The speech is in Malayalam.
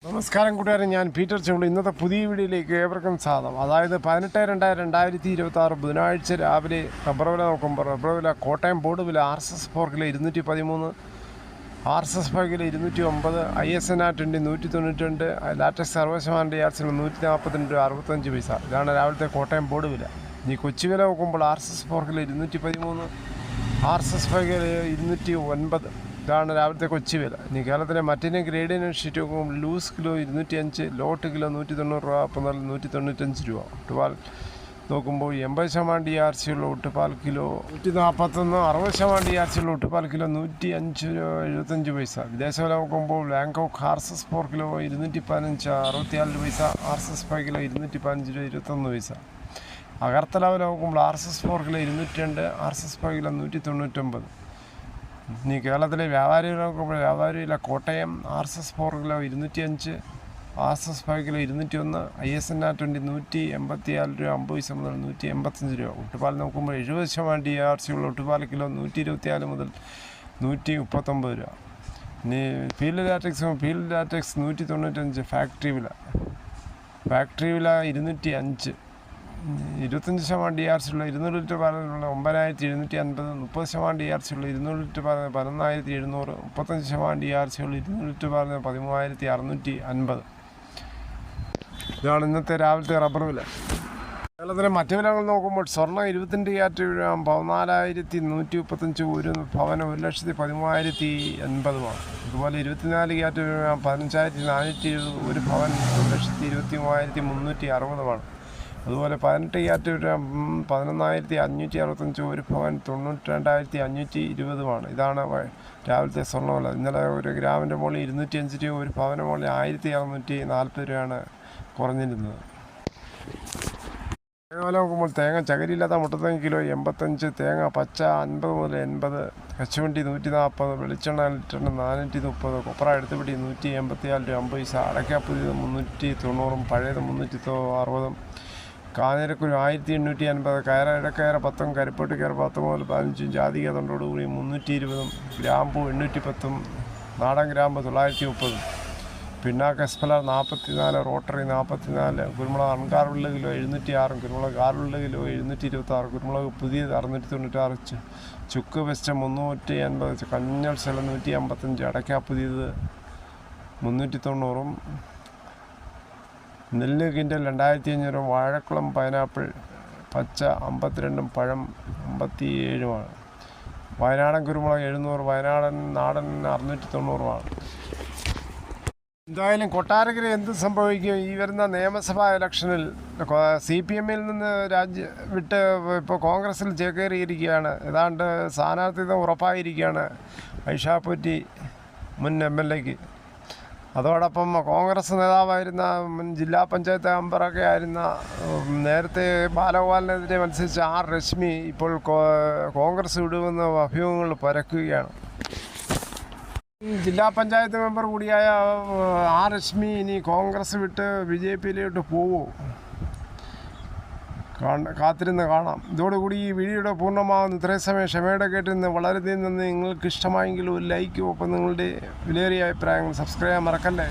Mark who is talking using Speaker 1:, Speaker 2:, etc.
Speaker 1: നമസ്കാരം കൂട്ടുകാരെ, ഞാൻ പീറ്റർ ചുണ്ട്. ഇന്നത്തെ പുതിയ വീഡിയോയിലേക്ക് ഏവർക്കും സ്വാഗതം. അതായത് 18/2/2026 ബുധനാഴ്ച രാവിലെ റബ്ബർ വില നോക്കുമ്പോൾ റബ്ബർ വില കോട്ടയം ബോർഡ് വില RSS 4 kilo 213, RSS 5 kilo 209, ISNR 20 192, latex 60% യാർഡ്സിന് 142 65 പൈസ. ഇതാണ് രാവിലത്തെ കോട്ടയം ബോർഡ് വില. ഇനി കൊച്ചി വില നോക്കുമ്പോൾ RSS 4 കിലോ 213, RSS 5 കിലോ 209. ഇതാണ് രാവിലത്തെ കൊച്ചി വില. ഇനി കേരളത്തിലെ മറ്റിനെ ഗ്രേഡിന് ഷീറ്റ് നോക്കുമ്പോൾ ലൂസ് കിലോ 205, ലോട്ട് കിലോ 190 രൂപ, അപ്പം 195 രൂപ. ഒട്ടുപാൽ നോക്കുമ്പോൾ 80% DRC ഉള്ള ഒട്ടുപാൽ കിലോ 141, 60% DRC ഉള്ള ഒട്ടുപാൽ കിലോ 105 രൂപ 75 പൈസ. വിദേശ വില നോക്കുമ്പോൾ ബാങ്കോക്ക് RSS 4 കിലോ 215, 64 പൈസ, RSS 5 കിലോ 215 രൂപ 21 പൈസ. അഗർത്തല വില നോക്കുമ്പോൾ RSS 4 കിലോ 202, RSS 5 കിലോ 199. ഇനി കേരളത്തിലെ വ്യാപാരി നോക്കുമ്പോൾ വ്യാപാരി വില Kottayam RSS 4 kilo 205, RSS 5 kilo 201, ISNR 20 184 രൂപ 50 പൈസ മുതൽ 185 രൂപ. ഒട്ടുപാൽ നോക്കുമ്പോൾ 70% DRC ഉള്ള ഒട്ടുപാൽ കിലോ 124 മുതൽ 139 രൂപ. ഇനി ഫീൽഡ് ലാറ്റക്സ് 195. ഫാക്ടറി വില 205, 25% DRC ഉള്ള 200 ലിറ്റർ പാലിനുള്ള 9750, 30% DRC ഉള്ള 200 ലിറ്റർ പാലിന് 11700, 35% DRC ഉള്ള 200 ലിറ്റർ പാലിന് 13650. ഇതാണ് ഇന്നത്തെ രാവിലത്തെ റബ്ബർ വില. കേരളത്തിലെ മറ്റ് വിലകൾ നോക്കുമ്പോൾ സ്വർണ്ണം 22 ക്യാരറ്റ് 14135, ഒരു പവന് 1,13,080. അതുപോലെ 24 ക്യാരറ്റ് 15,470, ഒരു പവൻ 1,23,360. അതുപോലെ 18 ക്യാരറ്റ് 11,565, ഒരു പവൻ 92,520. ഇതാണ് രാവിലത്തെ സ്വർണ്ണവില. ഇന്നലെ ഒരു ഗ്രാമിൻ്റെ മുകളിൽ 205 രൂപ, ഒരു പവന് മുകളിൽ 1,640 രൂപയാണ് കുറഞ്ഞിരുന്നത്. തേങ്ങ നോക്കുമ്പോൾ തേങ്ങ ചകരിയില്ലാത്ത മുട്ടത്തേങ്ങ കിലോ 85, തേങ്ങ പച്ച 50 മുതൽ 80, കശുവണ്ടി 140, വെളിച്ചെണ്ണ ലിറ്ററിന് 430, കൊപ്ര എടുത്തുപിടി 184 രൂപ 50 പൈസ. അടയ്ക്ക പുതിയത് 390, പഴയത് 360. കാഞ്ഞിരക്കുരു 1850, കയറ ഇടക്കയറ 10, കരിപ്പോട്ട് കയറ 10 മുതൽ 15, ജാതിക തൊണ്ടോടുകൂടി 320, ഗ്രാമ്പു 810, നാടൻ ഗ്രാമ്പ് 930, പിണ്ണാക്ക് എസ്പലർ 44, റോട്ടറി 44, കുരുമുളക് അൺകാർബിൾഡ് കിലോ 706, കുരുമുളക് കാർബിൾഡ് കിലോ 726, കുരുമുളക് പുതിയത് 696, ചുക്ക് വെസ്റ്റ് 380, കഞ്ഞൾ സെല 155, അടയ്ക്ക പുതിയത് 390, നെല്ല് കിൻഡൽ 2500, വാഴക്കുളം പൈനാപ്പിൾ പച്ച 52, പഴം 57. വയനാടൻ കുരുമുളക് 700, നാടൻ 690. എന്തായാലും കൊട്ടാരക്കര എന്ത് സംഭവിക്കും? ഈ വരുന്ന നിയമസഭാ ഇലക്ഷനിൽ CPM-ൽ നിന്ന് വിട്ട് ഇപ്പോൾ കോൺഗ്രസ്സിൽ ചേക്കേറിയിരിക്കുകയാണ്. ഏതാണ്ട് സ്ഥാനാർത്ഥിത്വം ഉറപ്പായിരിക്കുകയാണ് ഐഷാപ്പൂറ്റി മുൻ MLA-ക്ക്. അതോടൊപ്പം കോൺഗ്രസ് നേതാവായിരുന്ന മുൻ ജില്ലാ പഞ്ചായത്ത് മെമ്പറൊക്കെ ആയിരുന്ന നേരത്തെ ബാലഗോപാലിനെതിരെ മത്സരിച്ച രശ്മി ഇപ്പോൾ കോൺഗ്രസ് വിടുമെന്ന് അഭ്യൂഹങ്ങൾ പരക്കുകയാണ്. ജില്ലാ പഞ്ചായത്ത് മെമ്പർ കൂടിയായ രശ്മി ഇനി കോൺഗ്രസ് വിട്ട് BJP-യിലോട്ട് പോവോ? കാത്തിരുന്ന് കാണാം. ഇതോടുകൂടി ഈ വീഡിയോയുടെ പൂർണ്ണമാകുന്നു. ഇത്രയും സമയം ക്ഷമയോടെ കേട്ടിരുന്ന് വളരെയധികം നന്ദി. നിങ്ങൾക്ക് ഇഷ്ടമായെങ്കിൽ ഒരു ലൈക്കും, ഒപ്പം നിങ്ങളുടെ വിലയേറിയ അഭിപ്രായങ്ങൾ സബ്സ്ക്രൈബ് ചെയ്യാൻ മറക്കല്ലേ.